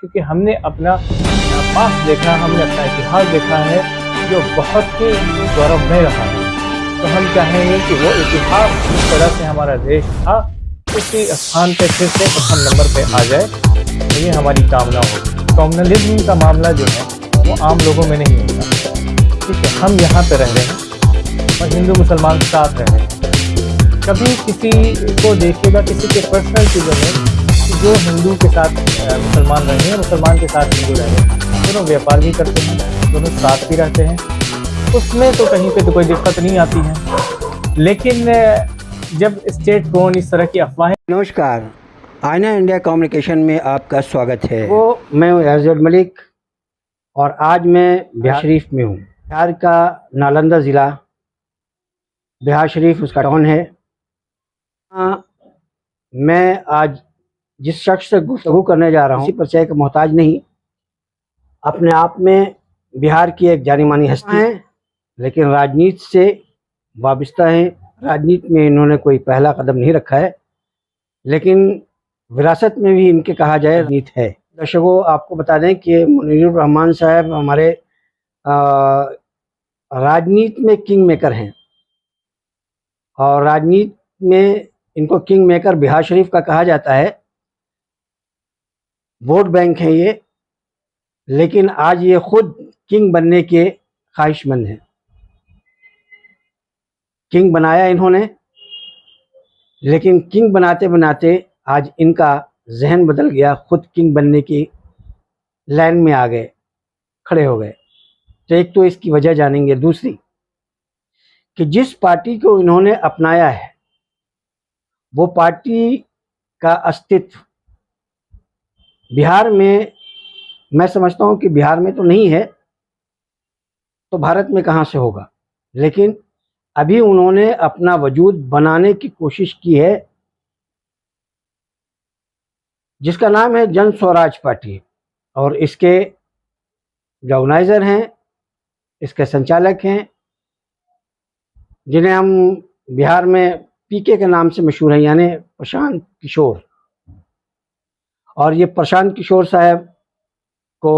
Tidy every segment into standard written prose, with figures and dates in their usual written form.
क्योंकि हमने अपना पास्ट देखा, हमने अपना इतिहास देखा है जो बहुत ही गौरवमय रहा है। तो हम चाहेंगे कि वो इतिहास जिस तरह से हमारा देश था उसी स्थान पे फिर से प्रथम नंबर पे आ जाए, तो ये हमारी कामना होगी। कम्युनलिज्म का मामला जो है वो आम लोगों में नहीं होता। ठीक है, हम यहाँ पे रह रहे हैं और हिंदू मुसलमान साथ रह रहे हैं। कभी किसी को देखिएगा किसी के पर्सनल चीज़ों में जो हिंदू के साथ मुसलमान रहे हैं, मुसलमान के साथ हिंदू रहे हैं, दोनों व्यापार भी करते हैं, दोनों साथ भी रहते हैं, उसमें तो कहीं पे तो कोई दिक्कत नहीं आती है। लेकिन जब स्टेट को इस तरह की अफवाहें। नमस्कार, आईना इंडिया कम्युनिकेशन में आपका स्वागत है। वो मैं हूँ एजाज मलिक और आज मैं बिहार शरीफ में हूँ। बिहार का नालंदा ज़िला, बिहार शरीफ उसका टाउन है। मैं आज जिस शख्स से गुफ्तगू करने जा रहा हूँ, किसी परिचय का मोहताज नहीं, अपने आप में बिहार की एक जानी मानी हस्ती है, लेकिन राजनीति से वाबस्ता है। राजनीति में इन्होंने कोई पहला कदम नहीं रखा है, लेकिन विरासत में भी इनके कहा जाए राजनीति है। दर्शकों, आपको बता दें कि मुनीरुर रहमान साहब हमारे राजनीति में किंग मेकर हैं और राजनीति में इनको किंग मेकर बिहार शरीफ का कहा जाता है। वोट बैंक हैं ये, लेकिन आज ये खुद किंग बनने के ख्वाहिशमंद हैं। किंग बनाया इन्होंने, लेकिन किंग बनाते बनाते आज इनका जहन बदल गया, खुद किंग बनने की लाइन में आ गए, खड़े हो गए। तो एक तो इसकी वजह जानेंगे। दूसरी कि जिस पार्टी को इन्होंने अपनाया है वो पार्टी का अस्तित्व बिहार में, मैं समझता हूँ कि बिहार में तो नहीं है, तो भारत में कहाँ से होगा। लेकिन अभी उन्होंने अपना वजूद बनाने की कोशिश की है, जिसका नाम है जन स्वराज पार्टी। और इसके जो ऑर्गेनाइजर हैं, इसके संचालक हैं, जिन्हें हम बिहार में पीके के नाम से मशहूर हैं, यानी प्रशांत किशोर। और ये प्रशांत किशोर साहब को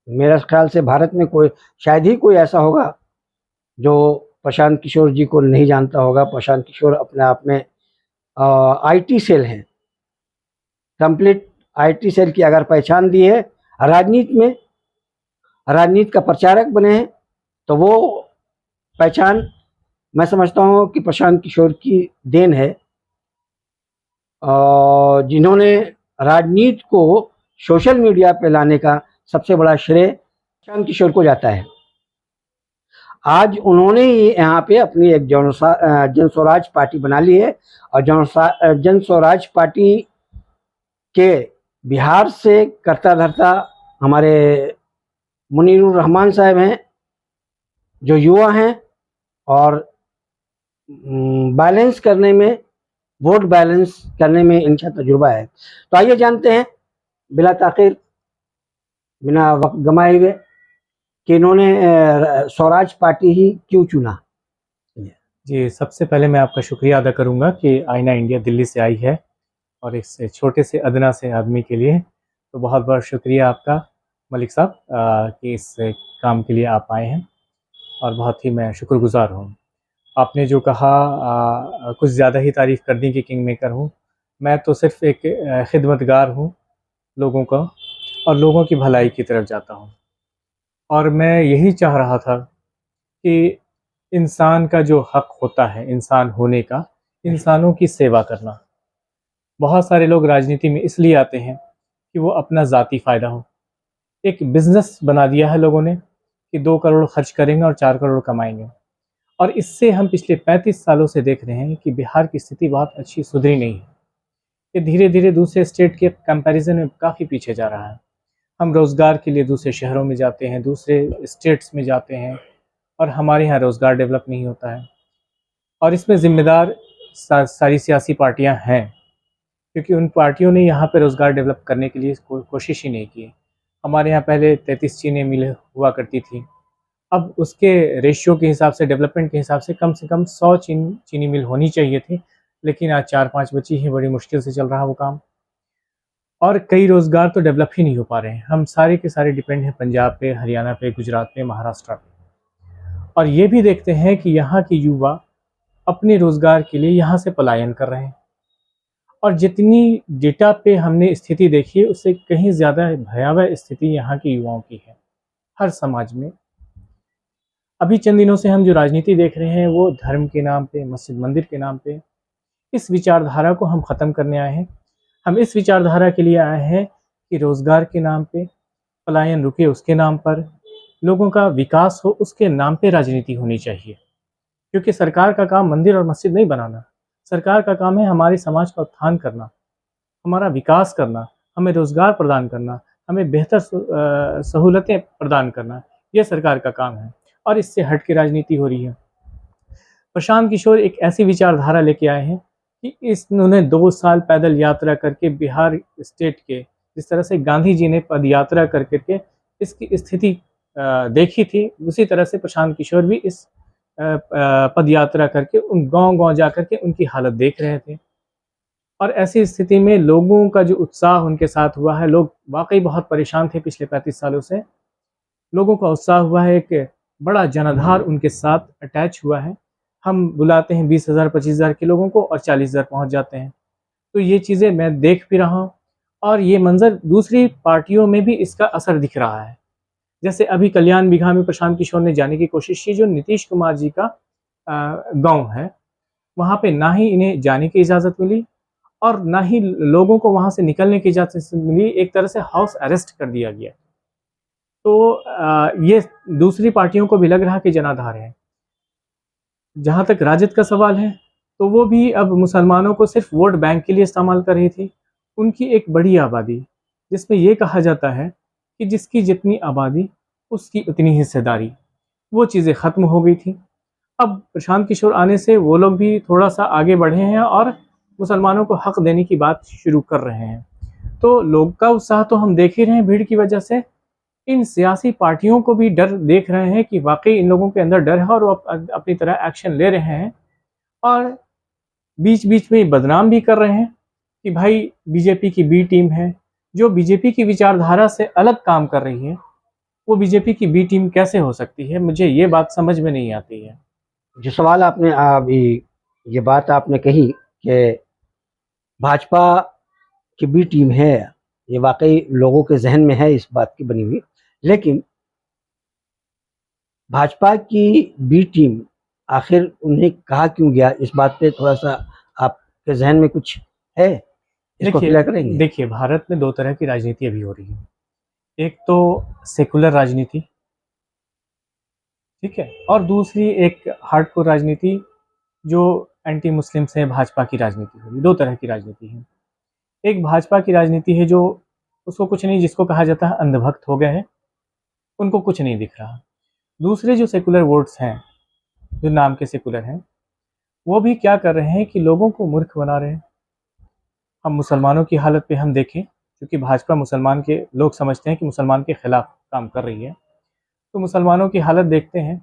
मेरे ख्याल से भारत में कोई, शायद ही कोई ऐसा होगा जो प्रशांत किशोर जी को नहीं जानता होगा। प्रशांत किशोर अपने आप में आईटी सेल हैं, कंप्लीट आईटी सेल की अगर पहचान दी है, राजनीति में राजनीति का प्रचारक बने हैं, तो वो पहचान मैं समझता हूँ कि प्रशांत किशोर की देन है, जिन्होंने राजनीति को सोशल मीडिया पे लाने का सबसे बड़ा श्रेय प्रशांत किशोर को जाता है। आज उन्होंने ही यहाँ पे अपनी एक जन स्वराज पार्टी बना ली है और जन स्वराज पार्टी के बिहार से करता धरता हमारे मुनीरुर रहमान साहब हैं, जो युवा हैं और बैलेंस करने में, वोट बैलेंस करने में इनका तजुर्बा है। तो आइए जानते हैं बिला ताखिर, बिना वक्त गंवाए हुए, कि इन्होंने स्वराज पार्टी ही क्यों चुना। जी, सबसे पहले मैं आपका शुक्रिया अदा करूंगा कि आईना इंडिया दिल्ली से आई है और इस छोटे से अदना से आदमी के लिए तो बहुत बहुत शुक्रिया आपका मलिक साहब कि इस काम के लिए आप आए हैं और बहुत ही मैं शुक्रगुजार हूँ। आपने जो कहा कुछ ज़्यादा ही तारीफ़ कर दी कि किंग मेकर हूँ। मैं तो सिर्फ़ एक खिदमतगार हूँ लोगों का, और लोगों की भलाई की तरफ जाता हूँ। और मैं यही चाह रहा था कि इंसान का जो हक़ होता है इंसान होने का, इंसानों की सेवा करना। बहुत सारे लोग राजनीति में इसलिए आते हैं कि वो अपना ज़ाती फ़ायदा हो। एक बिज़नेस बना दिया है लोगों ने कि 2 करोड़ खर्च करेंगे और 4 करोड़ कमाएंगे। और इससे हम पिछले 35 सालों से देख रहे हैं कि बिहार की स्थिति बहुत अच्छी सुधरी नहीं है। ये धीरे धीरे दूसरे स्टेट के कंपैरिजन में काफ़ी पीछे जा रहा है। हम रोज़गार के लिए दूसरे शहरों में जाते हैं, दूसरे स्टेट्स में जाते हैं, और हमारे यहाँ रोज़गार डेवलप नहीं होता है। और इसमें ज़िम्मेदार सारी सियासी पार्टियाँ हैं, क्योंकि उन पार्टियों ने यहाँ पे रोज़गार डेवलप करने के लिए कोई कोशिश ही नहीं की। हमारे यहाँ पहले 33 चीनी मिलें हुआ करती थी, अब उसके रेशियो के हिसाब से, डेवलपमेंट के हिसाब से कम 100 चीनी मिल होनी चाहिए थी, लेकिन आज 4-5 बची हैं। बड़ी मुश्किल से चल रहा वो काम। और कई रोज़गार तो डेवलप ही नहीं हो पा रहे हैं। हम सारे के सारे डिपेंड हैं पंजाब पे, हरियाणा पे, गुजरात पे, महाराष्ट्र पे। और ये भी देखते हैं कि यहाँ के युवा अपने रोज़गार के लिए यहाँ से पलायन कर रहे हैं। और जितनी डेटा पे हमने स्थिति देखी है, उससे कहीं ज़्यादा भयावह स्थिति यहाँ के युवाओं की है, हर समाज में। अभी चंद दिनों से हम जो राजनीति देख रहे हैं, वो धर्म के नाम पे, मस्जिद मंदिर के नाम पे, इस विचारधारा को हम ख़त्म करने आए हैं। हम इस विचारधारा के लिए आए हैं कि रोज़गार के नाम पे, पलायन रुके उसके नाम पर, लोगों का विकास हो उसके नाम पे राजनीति होनी चाहिए। क्योंकि सरकार का काम मंदिर और मस्जिद नहीं बनाना, सरकार का काम है हमारे समाज का उत्थान करना, हमारा विकास करना, हमें रोज़गार प्रदान करना, हमें बेहतर सहूलतें प्रदान करना, ये सरकार का काम है। और इससे हट के राजनीति हो रही है। प्रशांत किशोर एक ऐसी विचारधारा लेके आए हैं कि इन्होंने 2 साल पैदल यात्रा करके बिहार स्टेट के, जिस तरह से गांधी जी ने पद यात्रा कर करके इसकी स्थिति देखी थी, उसी तरह से प्रशांत किशोर भी इस पद यात्रा करके उन गांव-गांव जा कर के उनकी हालत देख रहे थे। और ऐसी स्थिति में लोगों का जो उत्साह उनके साथ हुआ है, लोग वाक़ई बहुत परेशान थे पिछले 35 सालों से। लोगों का उत्साह हुआ है, एक बड़ा जनाधार उनके साथ अटैच हुआ है। हम बुलाते हैं 20,000 25,000 के लोगों को और 40,000 पहुँच जाते हैं। तो ये चीज़ें मैं देख भी रहा हूँ और ये मंज़र दूसरी पार्टियों में भी इसका असर दिख रहा है। जैसे अभी कल्याण बिघा में प्रशांत किशोर ने जाने की कोशिश की, जो नीतीश कुमार जी का गाँव है। वहाँ पे ना ही इन्हें जाने की इजाज़त मिली और ना ही लोगों को वहाँ से निकलने की इजाज़त मिली, एक तरह से हाउस अरेस्ट कर दिया गया। तो ये दूसरी पार्टियों को भी लग रहा कि जनाधार है। जहाँ तक राजद का सवाल है, तो वो भी अब मुसलमानों को सिर्फ वोट बैंक के लिए इस्तेमाल कर रही थी। उनकी एक बड़ी आबादी, जिसमें ये कहा जाता है कि जिसकी जितनी आबादी, उसकी उतनी हिस्सेदारी, वो चीज़ें ख़त्म हो गई थी। अब प्रशांत किशोर आने से वो लोग भी थोड़ा-सा आगे बढ़े हैं और मुसलमानों को हक़ देने की बात शुरू कर रहे हैं। तो लोग का उत्साह तो हम देख ही रहे हैं भीड़ की वजह से। इन सियासी पार्टियों को भी डर देख रहे हैं कि वाक़ई इन लोगों के अंदर डर है और वो अपनी तरह एक्शन ले रहे हैं और बीच-बीच में बदनाम भी कर रहे हैं कि भाई बीजेपी की बी टीम है। जो बीजेपी की विचारधारा से अलग काम कर रही है, वो बीजेपी की बी टीम कैसे हो सकती है? मुझे ये बात समझ में नहीं आती है। जो सवाल आपने अभी ये बात आपने कही कि भाजपा की बी टीम है, ये वाकई लोगों के जहन में है इस बात की बनी हुई। लेकिन भाजपा की बी टीम आखिर उन्हें कहा क्यों गया, इस बात पे थोड़ा-सा आपके ज़हन में कुछ है? इसको क्लियर करेंगे? देखिए, भारत में 2 तरह की राजनीति अभी हो रही है। एक तो सेकुलर राजनीति, ठीक है? और दूसरी एक हार्डकोर राजनीति जो एंटी मुस्लिम्स है, भाजपा की राजनीति हो रही है। 2 तरह की राजनीति है। एक भाजपा की राजनीति है जो उसको कुछ नहीं, जिसको कहा जाता है अंधभक्त हो गए हैं, उनको कुछ नहीं दिख रहा। दूसरे जो सेकुलर वोट्स हैं, जो नाम के सेकुलर हैं, वो भी क्या कर रहे हैं कि लोगों को मूर्ख बना रहे हैं। हम मुसलमानों की हालत पे हम देखें, क्योंकि भाजपा मुसलमान के लोग समझते हैं कि मुसलमान के खिलाफ काम कर रही है। तो मुसलमानों की हालत देखते हैं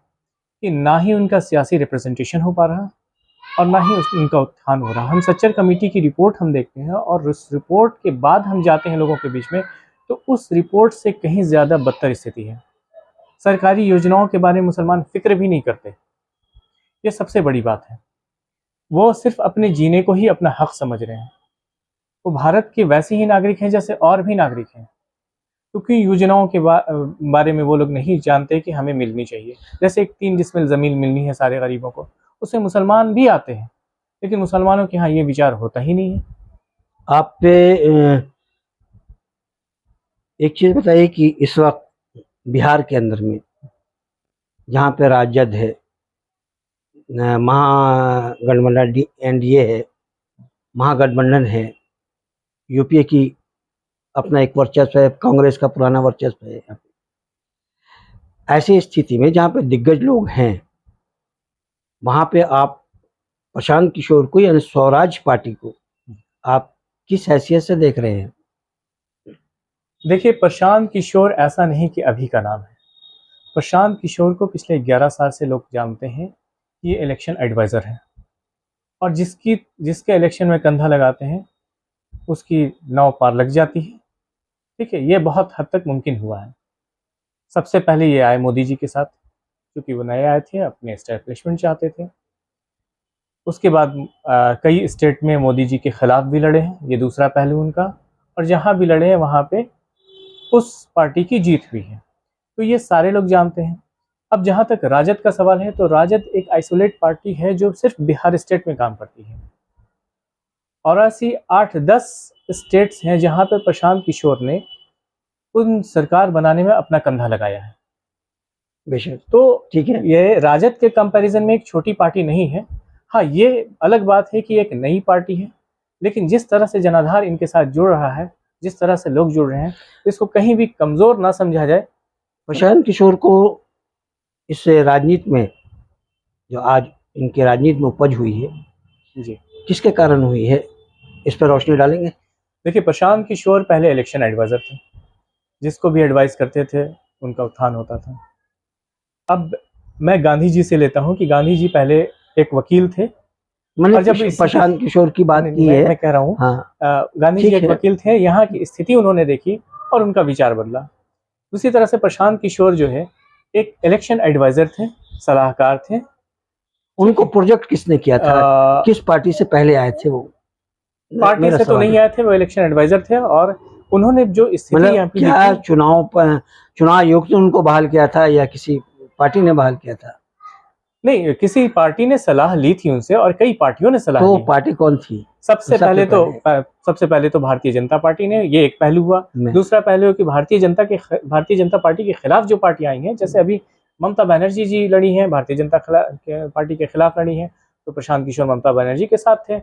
कि ना ही उनका सियासी रिप्रेजेंटेशन हो पा रहा और ना ही उनका उत्थान हो रहा। हम सच्चर कमेटी की रिपोर्ट हम देखते हैं और उस रिपोर्ट के बाद हम जाते हैं लोगों के बीच में, तो उस रिपोर्ट से कहीं ज़्यादा बदतर स्थिति है। सरकारी योजनाओं के बारे में मुसलमान फ़िक्र भी नहीं करते। ये सबसे बड़ी बात है। वो सिर्फ़ अपने जीने को ही अपना हक़ समझ रहे हैं। वो भारत के वैसे ही नागरिक हैं जैसे और भी नागरिक हैं। क्योंकि योजनाओं के बारे में वो लोग नहीं जानते कि हमें मिलनी चाहिए। जैसे एक 3 डिसमिल ज़मीन मिलनी है सारे गरीबों को, उसमें मुसलमान भी आते हैं, लेकिन मुसलमानों के यहाँ ये विचार होता ही नहीं है। आप पे एक चीज़ बताइए कि इस वक्त बिहार के अंदर में जहाँ पे राजद है, महागठबंधन एनडीए है, महागठबंधन है, यूपीए की अपना एक वर्चस्व है, कांग्रेस का पुराना वर्चस्व है यहाँ पे। ऐसी स्थिति में जहाँ पे दिग्गज लोग हैं, वहाँ पे आप प्रशांत किशोर को यानी स्वराज पार्टी को आप किस हैसियत से देख रहे हैं? देखिए, प्रशांत किशोर ऐसा नहीं कि अभी का नाम है। प्रशांत किशोर को पिछले 11 साल से लोग जानते हैं, ये इलेक्शन एडवाइज़र हैं और जिसके इलेक्शन में कंधा लगाते हैं, उसकी नाव पार लग जाती है। ठीक है, ये बहुत हद तक मुमकिन हुआ है। सबसे पहले ये आए मोदी जी के साथ, क्योंकि वो नए आए थे, अपने एस्टैब्लिशमेंट चाहते थे। उसके बाद कई स्टेट में मोदी जी के खिलाफ भी लड़े हैं, ये दूसरा पहलू उनका, और जहाँ भी लड़े हैं वहाँ पे उस पार्टी की जीत हुई है। तो ये सारे लोग जानते हैं। अब जहाँ तक राजद का सवाल है, तो राजद एक आइसोलेट पार्टी है जो सिर्फ बिहार स्टेट में काम करती है, और ऐसी 8-10 स्टेट्स हैं जहाँ पे प्रशांत किशोर ने उन सरकार बनाने में अपना कंधा लगाया है। बेशक, तो ठीक है। ये राजद के कंपैरिजन में एक छोटी पार्टी नहीं है। हाँ, ये अलग बात है कि एक नई पार्टी है, लेकिन जिस तरह से जनाधार इनके साथ जुड़ रहा है, जिस तरह से लोग जुड़ रहे हैं, इसको कहीं भी कमज़ोर ना समझा जाए। प्रशांत किशोर को इस राजनीति में, जो आज इनके राजनीति में उपज हुई है, जी, किसके कारण हुई है, इस पर रोशनी डालेंगे? देखिए, प्रशांत किशोर पहले इलेक्शन एडवाइज़र थे, जिसको भी एडवाइस करते थे उनका उत्थान होता था। अब मैं गांधी जी से लेता हूँ कि गांधी जी पहले एक वकील थे, मैंने और जब प्रशांत किशोर की बात की है, मैं कह रहा हूँ, हाँ, गांधी जी ठीक एक है। वकील थे, यहाँ की स्थिति उन्होंने देखी और उनका विचार बदला। उसी तरह से प्रशांत किशोर जो है एक इलेक्शन एडवाइजर थे, सलाहकार थे। उनको प्रोजेक्ट किसने किया था? किस पार्टी से पहले आए थे वो? पार्टी मेरा से तो सवाल नहीं है। आए थे, वो इलेक्शन एडवाइजर थे, और उन्होंने जो स्थिति मतलब यहाँ की क्या देखी, चुनाव आयोग ने उनको बहाल किया था या किसी पार्टी ने बहाल किया था? नहीं, किसी पार्टी ने सलाह ली थी उनसे, और कई पार्टियों ने सलाह तो ली। पार्टी कौन थी? सबसे पहले तो भारतीय जनता पार्टी ने, ये एक पहलू हुआ। दूसरा पहलू है कि भारतीय जनता पार्टी के खिलाफ जो पार्टियां आई हैं, जैसे अभी ममता बनर्जी जी लड़ी हैं, भारतीय जनता पार्टी के खिलाफ लड़ी हैं, तो प्रशांत किशोर ममता बनर्जी के साथ थे।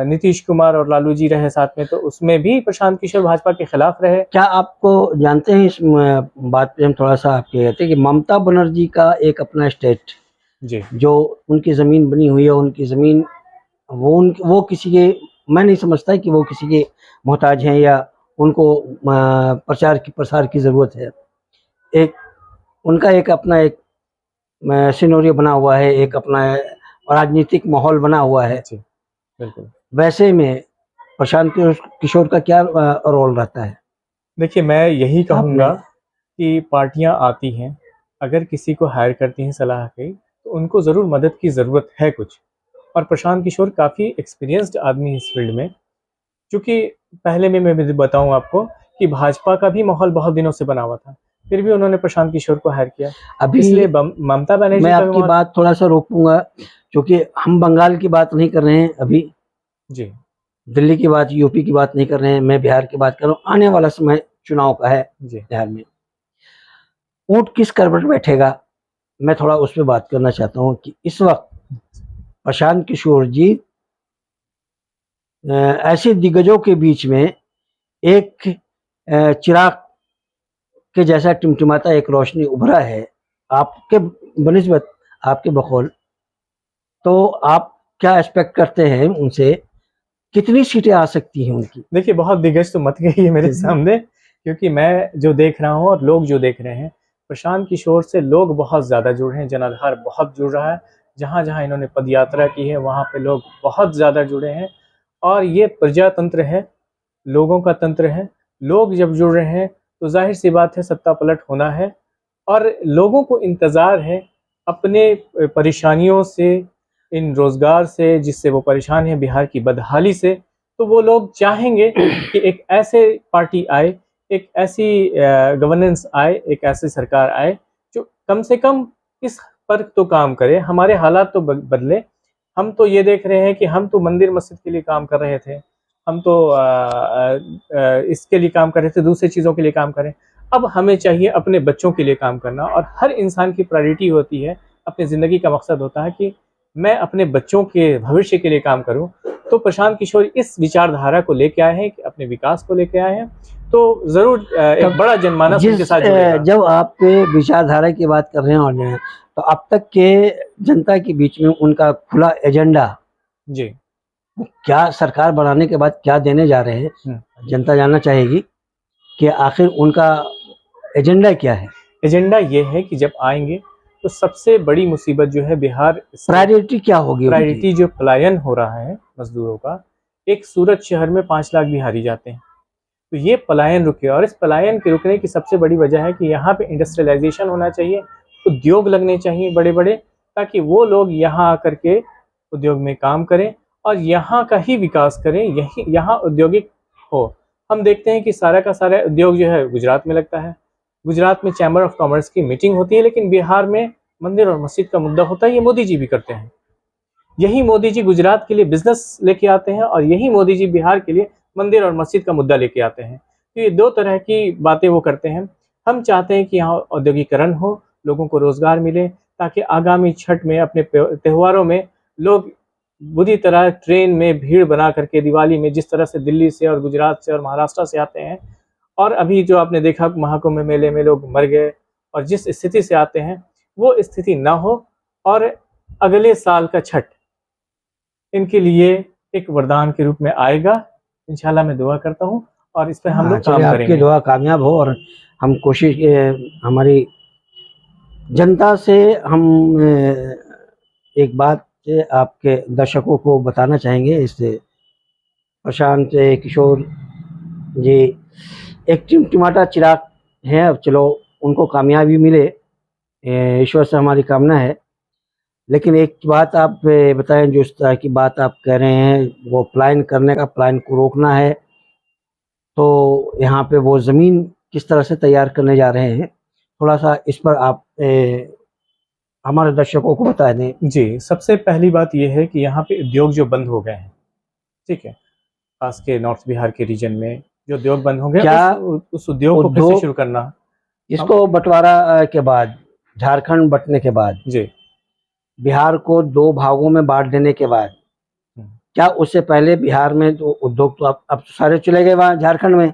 नीतीश कुमार और लालू जी रहे साथ में, तो उसमें भी प्रशांत किशोर भाजपा के खिलाफ रहे। क्या आपको जानते हैं, इस बात पे हम थोड़ा सा आपके कहते हैं कि ममता बनर्जी का एक अपना स्टेट, जी, जो उनकी ज़मीन बनी हुई है, उनकी ज़मीन वो किसी के, मैं नहीं समझता कि वो किसी के मोहताज हैं या उनको प्रसार की ज़रूरत है। एक उनका एक अपना एक सिनेरियो बना हुआ है, एक अपना राजनीतिक माहौल बना हुआ है। जी, बिल्कुल। वैसे में प्रशांत किशोर का क्या रोल रहता है? देखिए, मैं यही कहूँगा कि पार्टियां आती हैं, अगर किसी को हायर करती हैं सलाह की, तो उनको ज़रूर मदद की ज़रूरत है कुछ। और प्रशांत किशोर काफ़ी एक्सपीरियंस्ड आदमी है इस फील्ड में, क्योंकि पहले में मैं बताऊं आपको कि भाजपा का भी माहौल बहुत दिनों से बना हुआ था, फिर भी उन्होंने प्रशांत किशोर को हायर किया। अभी इसलिए ममता बनर्जी मैं का आपकी बात थोड़ा सा रोकूंगा, क्योंकि हम बंगाल की बात नहीं कर रहे हैं अभी, जी, दिल्ली की बात, यूपी की बात नहीं कर रहे हैं, मैं बिहार की बात कर रहा हूँ। आने वाला समय चुनाव का है बिहार में, ऊंट किस करवट बैठेगा, मैं थोड़ा उस पर बात करना चाहता हूँ कि इस वक्त प्रशांत किशोर जी ऐसे दिग्गजों के बीच में एक चिराग के जैसा टिमटिमाता एक रोशनी उभरा है। आपके बनिस्बत, आपके बकौल, तो आप क्या एक्सपेक्ट करते हैं उनसे, कितनी सीटें आ सकती हैं उनकी? देखिए, बहुत दिग्गज तो मत गई है मेरे सामने, क्योंकि मैं जो देख रहा हूँ और लोग जो देख रहे हैं, प्रशांत किशोर से लोग बहुत ज़्यादा जुड़ रहे हैं, जनाधार बहुत जुड़ रहा है। जहाँ जहाँ इन्होंने पदयात्रा की है, वहाँ पे लोग बहुत ज़्यादा जुड़े हैं, और ये प्रजातंत्र है, लोगों का तंत्र है। लोग जब जुड़ रहे हैं, तो जाहिर सी बात है सत्ता पलट होना है, और लोगों को इंतज़ार है अपने परेशानियों से, इन रोज़गार से जिससे वो परेशान हैं, बिहार की बदहाली से। तो वो लोग चाहेंगे कि एक ऐसे पार्टी आए, एक ऐसी गवर्नेंस आए, एक ऐसी सरकार आए जो कम से कम इस पर तो काम करे, हमारे हालात तो बदले। हम तो ये देख रहे हैं कि हम तो मंदिर मस्जिद के लिए काम कर रहे थे, हम तो इसके लिए काम कर रहे थे, दूसरी चीज़ों के लिए काम करें। अब हमें चाहिए अपने बच्चों के लिए काम करना, और हर इंसान की प्रायोरिटी होती है, अपनी ज़िंदगी का मकसद होता है कि मैं अपने बच्चों के भविष्य के लिए काम करूं। तो प्रशांत किशोर इस विचारधारा को लेके आए हैं, अपने विकास को लेके आए हैं, तो ज़रूर एक बड़ा जनमानस उनके साथ जुड़ेगा। जब आप विचारधारा की बात कर रहे हैं, और तो अब तक के जनता के बीच में उनका खुला एजेंडा, जी, क्या सरकार बनाने के बाद क्या देने जा रहे हैं, जनता जानना चाहेगी कि आखिर उनका एजेंडा क्या है। एजेंडा ये है कि जब आएंगे तो सबसे बड़ी मुसीबत जो है बिहार, प्रायोरिटी क्या होगी? प्रायोरिटी जो पलायन हो रहा है मजदूरों का, एक सूरत शहर में 5 लाख बिहारी जाते हैं। तो ये पलायन रुके, और इस पलायन के रुकने की सबसे बड़ी वजह है कि यहाँ पे इंडस्ट्रियलाइजेशन होना चाहिए, उद्योग लगने चाहिए बड़े बड़े, ताकि वो लोग यहाँ आकर के उद्योग में काम करें और यहाँ का ही विकास करें, यही यहाँ औद्योगिक हो। हम देखते हैं कि सारा का सारा उद्योग जो है गुजरात में लगता है, गुजरात में चैम्बर ऑफ कॉमर्स की मीटिंग होती है, लेकिन बिहार में मंदिर और मस्जिद का मुद्दा होता है। ये मोदी जी भी करते हैं, यही मोदी जी गुजरात के लिए बिजनेस लेके आते हैं और यही मोदी जी बिहार के लिए मंदिर और मस्जिद का मुद्दा लेके आते हैं। तो ये दो तरह की बातें वो करते हैं। हम चाहते हैं कि यहाँ औद्योगिकरण हो, लोगों को रोजगार मिले, ताकि आगामी छठ में अपने त्योहारों में लोग बुरी तरह ट्रेन में भीड़ बना करके दिवाली में जिस तरह से दिल्ली से और गुजरात से और महाराष्ट्र से आते हैं, और अभी जो आपने देखा महाकुंभ मेले में लोग मर गए, और जिस स्थिति से आते हैं वो स्थिति ना हो, और अगले साल का छठ इनके लिए एक वरदान के रूप में आएगा। इंशाल्लाह मैं दुआ करता हूँ और इस पर हम लोग काम आपकी करेंगे। दुआ कामयाब हो, और हम कोशिश हमारी जनता से हम एक बात आपके दर्शकों को बताना चाहेंगे। इससे प्रशांत किशोर जी एक टिमटिमाता चिराग है, अब चलो उनको कामयाबी मिले, ईश्वर से हमारी कामना है। लेकिन एक बात आप बताएं, जो इस तरह की बात आप कह रहे हैं, वो प्लान करने का, प्लान को रोकना है, तो यहाँ पे वो ज़मीन किस तरह से तैयार करने जा रहे हैं, थोड़ा सा इस पर आप हमारे दर्शकों को बता दें। जी, सबसे पहली बात यह है कि यहाँ पे उद्योग जो बंद हो गए हैं, ठीक है, खास के नॉर्थ बिहार के रीजन में जो उद्योग बंद हो गए, क्या उस उद्योग को फिर से शुरू करना। इसको बंटवारा के बाद, झारखंड बंटने के बाद, जी, बिहार को 2 भागों में बांट देने के बाद, क्या उससे पहले बिहार में तो उद्योग तो अब तो सारे चले गए वहाँ झारखंड में,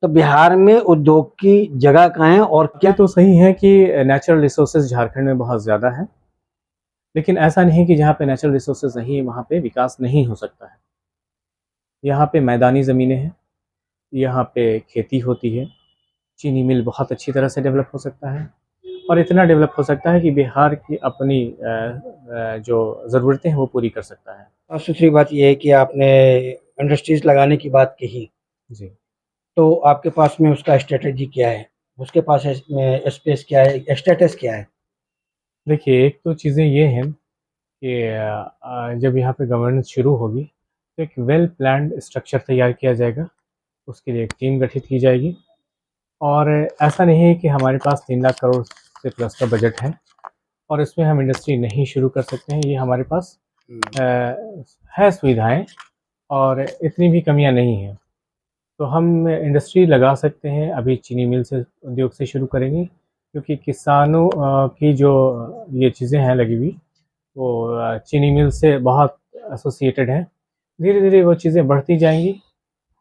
तो बिहार में उद्योग की जगह कहाँ है? और क्या तो सही है कि नेचुरल रिसोर्सेज झारखंड में बहुत ज़्यादा है, लेकिन ऐसा नहीं कि जहाँ पे नेचुरल रिसोर्सेज नहीं है वहाँ पे विकास नहीं हो सकता है। यहाँ पे मैदानी ज़मीनें हैं, यहाँ पे खेती होती है, चीनी मिल बहुत अच्छी तरह से डेवलप हो सकता है, और इतना डेवलप हो सकता है कि बिहार की अपनी जो ज़रूरतें हैं वो पूरी कर सकता है। और दूसरी बात यह है कि आपने इंडस्ट्रीज लगाने की बात कही, जी, तो आपके पास में उसका स्ट्रेटजी क्या है? उसके पास स्पेस क्या है, स्टेटस क्या है? देखिए, एक तो चीज़ें ये हैं कि जब यहाँ पे गवर्नेंस शुरू होगी तो एक वेल प्लान्ड स्ट्रक्चर तैयार किया जाएगा, उसके लिए एक टीम गठित की जाएगी, और ऐसा नहीं है कि हमारे पास 3 लाख करोड़ से प्लस का बजट है और इसमें हम इंडस्ट्री नहीं शुरू कर सकते हैं। ये हमारे पास है सुविधाएं, और इतनी भी कमियां नहीं हैं, तो हम इंडस्ट्री लगा सकते हैं। अभी चीनी मिल से उद्योग से शुरू करेंगे, क्योंकि किसानों की जो ये चीज़ें हैं लगी हुई, वो चीनी मिल से बहुत एसोसिएटेड है, धीरे धीरे वो चीज़ें बढ़ती जाएंगी।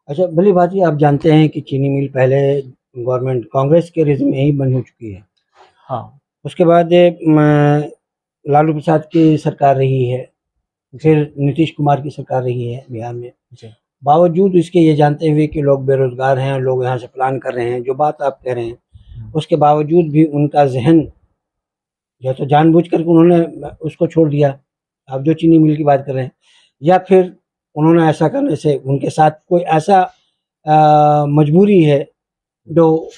अच्छा, भली बात ये, आप जानते हैं कि चीनी मिल पहले गवर्नमेंट कांग्रेस के रेजिम में ही बंद हो चुकी है। हाँ, उसके बाद लालू प्रसाद की सरकार रही है, फिर नीतीश कुमार की सरकार रही है बिहार में। जी, बावजूद इसके ये जानते हुए कि लोग बेरोजगार हैं, लोग यहाँ से प्लान कर रहे हैं, जो बात आप कह रहे हैं, उसके बावजूद भी उनका जहन या तो जानबूझ कर उन्होंने उसको छोड़ दिया, आप जो चीनी मिल की बात कर रहे हैं, या फिर उन्होंने ऐसा करने से उनके साथ कोई ऐसा मजबूरी है जो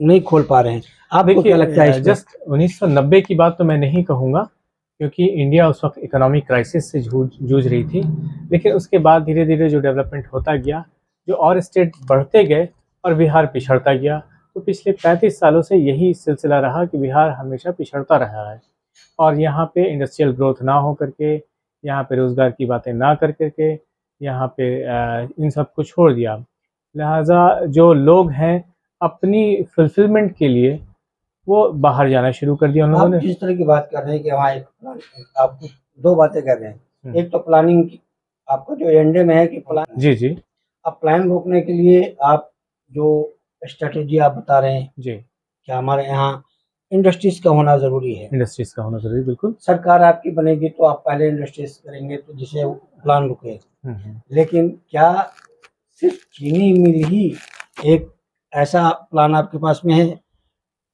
नहीं खोल पा रहे हैं। आपको क्या लगता है? जस्ट 1990 की बात तो मैं नहीं कहूँगा, क्योंकि इंडिया उस वक्त इकोनॉमिक क्राइसिस से जूझ रही थी, लेकिन उसके बाद धीरे धीरे जो डेवलपमेंट होता गया, जो और स्टेट बढ़ते गए और बिहार पिछड़ता गया, तो पिछले 35 सालों से यही सिलसिला रहा कि बिहार हमेशा पिछड़ता रहा है, और यहाँ पे इंडस्ट्रियल ग्रोथ ना हो करके, यहाँ पे रोज़गार की बातें ना कर करके, यहाँ पे इन सब को छोड़ दिया। लिहाजा जो लोग हैं अपनी फुलफिलमेंट के लिए वो बाहर जाना शुरू कर दिया उन लोगों ने। आप जिस तरह की बात कर रहे हैं कि वहाँ एक आप 2 बातें कर रहे हैं, एक तो प्लानिंग की, आपका जो एजेंडे में है कि प्लान, जी जी, अब प्लान रोकने के लिए आप जो स्ट्रेटेजी आप बता रहे हैं जी, कि हमारे यहाँ इंडस्ट्रीज का होना ज़रूरी है, इंडस्ट्रीज का होना ज़रूरी, बिल्कुल। सरकार आपकी बनेगी तो आप पहले इंडस्ट्रीज करेंगे तो जिसे प्लान रुके, लेकिन क्या सिर्फ चीनी मिल ही एक ऐसा प्लान आपके पास में है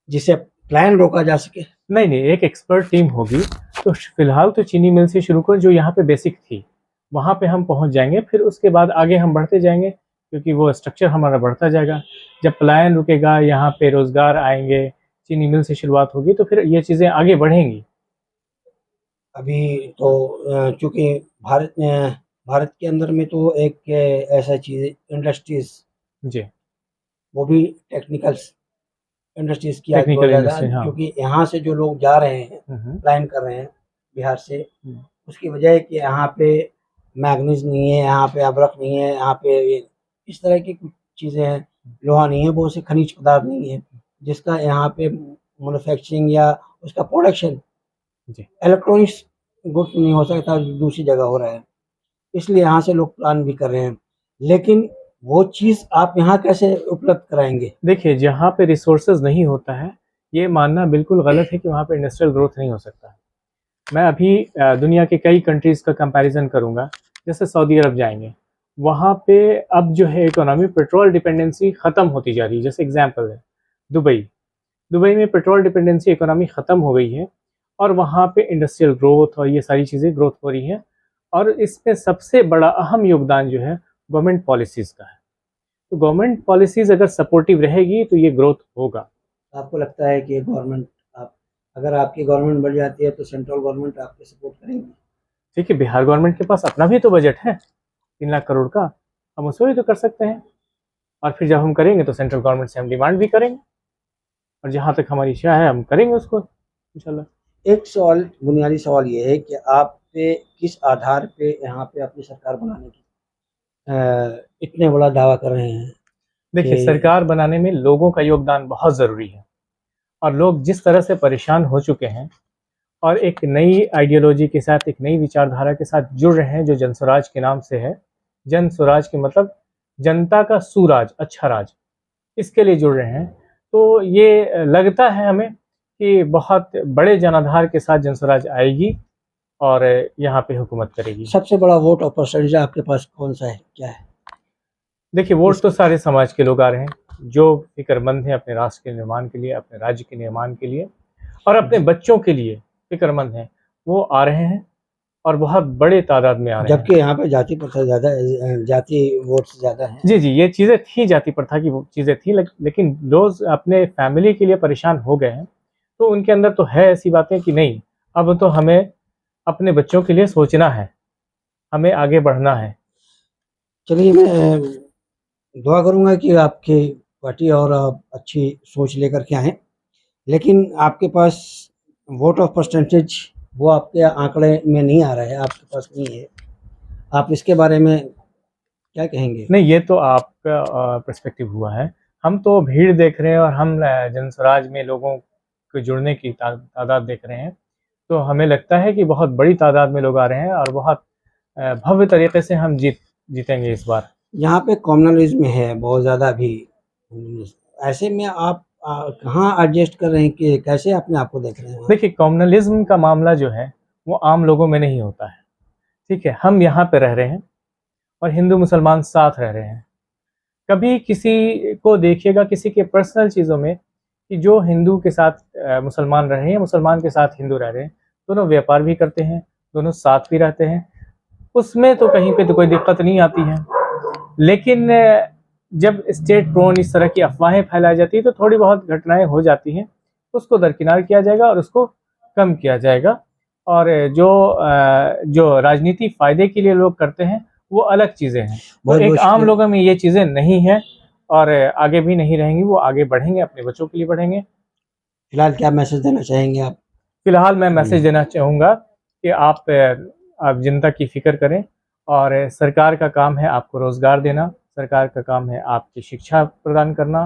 जिसे प्लान रोका जा सके? नहीं नहीं, एक एक्सपर्ट टीम होगी, तो फिलहाल तो चीनी मिल से शुरू कर जो यहाँ पे बेसिक थी, वहाँ पे हम पहुँच जाएंगे, फिर उसके बाद आगे हम बढ़ते जाएंगे, क्योंकि वो स्ट्रक्चर हमारा बढ़ता जाएगा। जब पलायन रुकेगा, यहाँ पे रोज़गार आएंगे, चीनी मिल से शुरुआत होगी, तो फिर ये चीज़ें आगे बढ़ेंगी। अभी तो चूंकि भारत के अंदर में तो एक ऐसा चीज़ इंडस्ट्रीज, जी, वो भी टेक्निकल्स इंडस्ट्रीज की आज बहुत टेक्निकल ज़्यादा, इंडस्ट्री, हाँ। क्योंकि यहाँ से जो लोग जा रहे हैं, हम्म, पलायन कर रहे हैं बिहार से, हम्म, उसकी वजह है कि यहाँ पे मैग्नीज नहीं है, यहाँ पे अब्रक नहीं है, यहाँ पे इस तरह की कुछ चीज़ें हैं, लोहा नहीं है, बहुत से खनिज पदार्थ नहीं है, जिसका यहाँ पे मैन्युफैक्चरिंग या उसका प्रोडक्शन जी। इलेक्ट्रॉनिक्स गुड्स नहीं हो सकता, दूसरी जगह हो रहा है, इसलिए यहाँ से लोग प्लान भी कर रहे हैं। लेकिन वो चीज़ आप यहाँ कैसे उपलब्ध कराएंगे? देखिए, जहाँ पे रिसोर्सेज नहीं होता है, ये मानना बिल्कुल गलत है कि वहाँ पे इंडस्ट्रियल ग्रोथ नहीं हो सकता। मैं अभी दुनिया के कई कंट्रीज़ का कंपैरिजन करूँगा। जैसे सऊदी अरब जाएंगे, वहाँ पे अब जो है इकोनॉमी, पेट्रोल डिपेंडेंसी ख़त्म होती जा रही है। जैसे एग्जांपल है दुबई। दुबई में पेट्रोल डिपेंडेंसी इकोनॉमी ख़त्म हो गई है, और वहाँ पे इंडस्ट्रियल ग्रोथ और ये सारी चीज़ें ग्रोथ हो रही है। और इसमें सबसे बड़ा अहम योगदान जो है गवर्नमेंट पॉलिसीज़ का है। तो गवर्नमेंट पॉलिसीज़ अगर सपोर्टिव रहेगी तो ये ग्रोथ होगा। आपको लगता है कि गवर्नमेंट, आप अगर आपकी गवर्नमेंट बढ़ जाती है तो सेंट्रल गवर्नमेंट आपके सपोर्ट करेंगी? ठीक है, बिहार गवर्नमेंट के पास अपना भी तो बजट है 3 लाख करोड़ का, हम उसमें भी तो कर सकते हैं। और फिर जब हम करेंगे तो सेंट्रल गवर्नमेंट से हम डिमांड भी करेंगे, और जहाँ तक हमारी इच्छा है हम करेंगे उसको इंशाल्लाह। एक सवाल, बुनियादी सवाल ये है कि आप पे किस आधार पे यहाँ पे अपनी सरकार बनाने की इतने बड़ा दावा कर रहे हैं देखिए, कि सरकार बनाने में लोगों का योगदान बहुत ज़रूरी है, और लोग जिस तरह से परेशान हो चुके हैं और एक नई आइडियोलॉजी के साथ, एक नई विचारधारा के साथ जुड़ रहे हैं जो जनस्वराज के नाम से है। जन स्वराज के मतलब जनता का सुराज, अच्छा राज, इसके लिए जुड़ रहे हैं। तो ये लगता है हमें कि बहुत बड़े जनाधार के साथ जनस्वराज आएगी और यहाँ पे हुकूमत करेगी। सबसे बड़ा वोट और परसेंटेज आपके पास कौन सा है, क्या है? देखिए, वोट किस तो सारे समाज के लोग आ रहे हैं जो फिक्रमंद हैं अपने राष्ट्र के निर्माण के लिए, अपने राज्य के निर्माण के लिए, और अपने बच्चों के लिए फिक्रमंद हैं, वो आ रहे हैं और बहुत बड़े तादाद में आ रहे हैं। जबकि यहाँ पे जाति प्रथा ज़्यादा, जाति वोट ज़्यादा है। जी जी, ये चीज़ें थी, जाति प्रथा की वो चीज़ें थी, लेकिन लोग अपने फैमिली के लिए परेशान हो गए हैं। तो उनके अंदर तो है ऐसी बातें कि नहीं, अब तो हमें अपने बच्चों के लिए सोचना है, हमें आगे बढ़ना है। चलिए, मैं दुआ करूँगा कि आपकी पार्टी और आप अच्छी सोच लेकर के आएँ, लेकिन आपके पास वोट ऑफ परसेंटेज वो आपके आंकड़े में नहीं आ रहा है, आपके पास नहीं है। आप इसके बारे में क्या कहेंगे? नहीं, ये तो आपका पर्सपेक्टिव हुआ है। हम तो भीड़ देख रहे हैं, और हम जनस्वराज में लोगों के जुड़ने की तादाद देख रहे हैं। तो हमें लगता है कि बहुत बड़ी तादाद में लोग आ रहे हैं, और बहुत भव्य तरीके से हम जीतेंगे इस बार। यहाँ पे कॉम्युनलिज्म है बहुत ज़्यादा अभी। ऐसे में आप कहाँ एडजस्ट कर रहे हैं, कि कैसे अपने आप को देख रहे हैं? देखिए, कम्युनलिज्म का मामला जो है वो आम लोगों में नहीं होता है। ठीक है, हम यहाँ पे रह रहे हैं और हिंदू मुसलमान साथ रह रहे हैं। कभी किसी को देखिएगा किसी के पर्सनल चीज़ों में कि जो हिंदू के साथ मुसलमान रह रहे हैं, मुसलमान के साथ हिंदू रह रहे हैं, दोनों व्यापार भी करते हैं, दोनों साथ भी रहते हैं, उसमें तो कहीं पे तो कोई दिक्कत नहीं आती है। लेकिन जब स्टेट प्रोन इस तरह की अफवाहें फैलाई जाती है तो थोड़ी बहुत घटनाएं हो जाती हैं, उसको दरकिनार किया जाएगा और उसको कम किया जाएगा। और जो राजनीति फायदे के लिए लोग करते हैं वो अलग चीज़ें हैं। तो बहुत एक बहुत आम शुक्रिया। लोगों में ये चीज़ें नहीं हैं, और आगे भी नहीं रहेंगी, वो आगे बढ़ेंगे, अपने बच्चों के लिए बढ़ेंगे। फिलहाल क्या मैसेज देना चाहेंगे आप? फिलहाल मैं मैसेज देना चाहूँगा कि आप जनता की फ़िक्र करें, और सरकार का काम है आपको रोज़गार देना, सरकार का काम है आपकी शिक्षा प्रदान करना,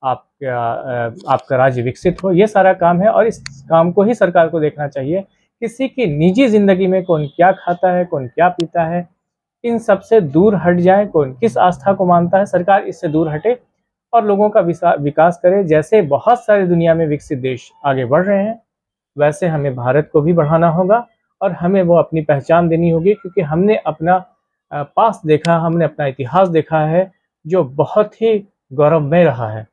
आपका राज्य विकसित हो, ये सारा काम है, और इस काम को ही सरकार को देखना चाहिए। किसी की निजी ज़िंदगी में कौन क्या खाता है, कौन क्या पीता है, इन सब से दूर हट जाए, कौन किस आस्था को मानता है, सरकार इससे दूर हटे और लोगों का विकास करे। जैसे बहुत सारे दुनिया में विकसित देश आगे बढ़ रहे हैं, वैसे हमें भारत को भी बढ़ाना होगा, और हमें वो अपनी पहचान देनी होगी, क्योंकि हमने अपना पास देखा, हमने अपना इतिहास देखा है जो बहुत ही गौरवमय रहा है।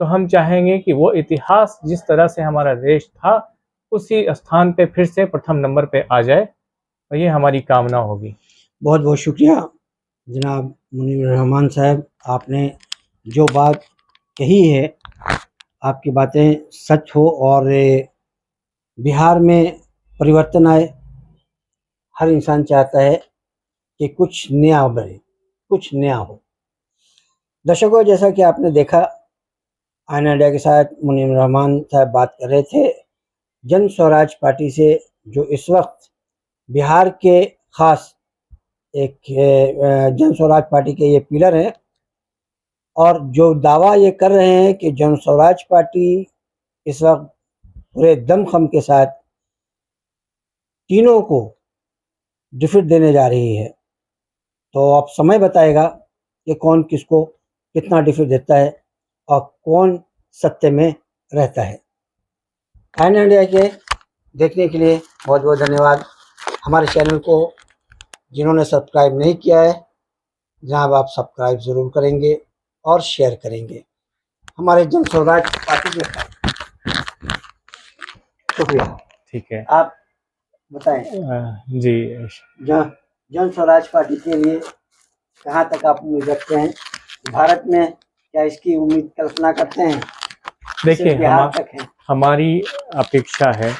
तो हम चाहेंगे कि वो इतिहास जिस तरह से हमारा देश था उसी स्थान पे फिर से प्रथम नंबर पे आ जाए, और ये हमारी कामना होगी। बहुत बहुत शुक्रिया जनाब मुनीर रहमान साहब, आपने जो बात कही है, आपकी बातें सच हो और बिहार में परिवर्तन आए। हर इंसान चाहता है कि कुछ नया बने, कुछ नया हो। दर्शकों, जैसा कि आपने देखा, आईना इंडिया के साथ मुनीर रहमान साहब बात कर रहे थे जन स्वराज पार्टी से, जो इस वक्त बिहार के खास एक जन स्वराज पार्टी के ये पिलर हैं, और जो दावा ये कर रहे हैं कि जन स्वराज पार्टी इस वक्त पूरे दमखम के साथ तीनों को डिफीट देने जा रही है। तो अब समय बताएगा कि कौन किसको कितना डिफीट देता है और कौन सत्य में रहता है। आईना इंडिया के देखने के लिए बहुत बहुत धन्यवाद। हमारे चैनल को जिन्होंने सब्सक्राइब नहीं किया है, जनाब आप सब्सक्राइब ज़रूर करेंगे और शेयर करेंगे हमारे जन स्वराज पार्टी के साथ। शुक्रिया। ठीक है, आप बताएं जी। जन स्वराज पार्टी के लिए कहाँ तक आप उम्मीद रखते हैं? भारत में क्या इसकी उम्मीद कल्पना करते हैं? देखिए, हमारी अपेक्षा है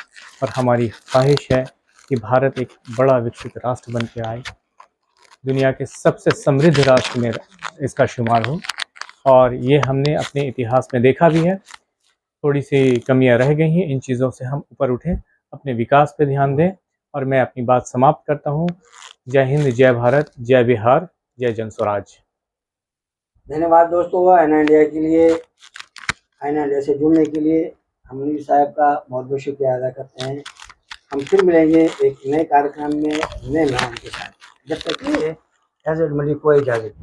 और हमारी ख्वाहिश है कि भारत एक बड़ा विकसित राष्ट्र बन के आए, दुनिया के सबसे समृद्ध राष्ट्र में इसका शुमार हो। और ये हमने अपने इतिहास में देखा भी है। थोड़ी सी कमियां रह गई हैं, इन चीज़ों से हम ऊपर उठें, अपने विकास पे ध्यान दें। और मैं अपनी बात समाप्त करता हूँ। जय हिंद, जय भारत, जय बिहार, जय जन स्वराज। धन्यवाद दोस्तों, आईना इंडिया के लिए, आईना इंडिया से जुड़ने के लिए हम मुनीर साहब का बहुत बहुत शुक्रिया अदा करते हैं। हम फिर मिलेंगे एक नए कार्यक्रम में नए मेहमान के साथ। जब तक के लिए एज़ मलिक को इजाज़त।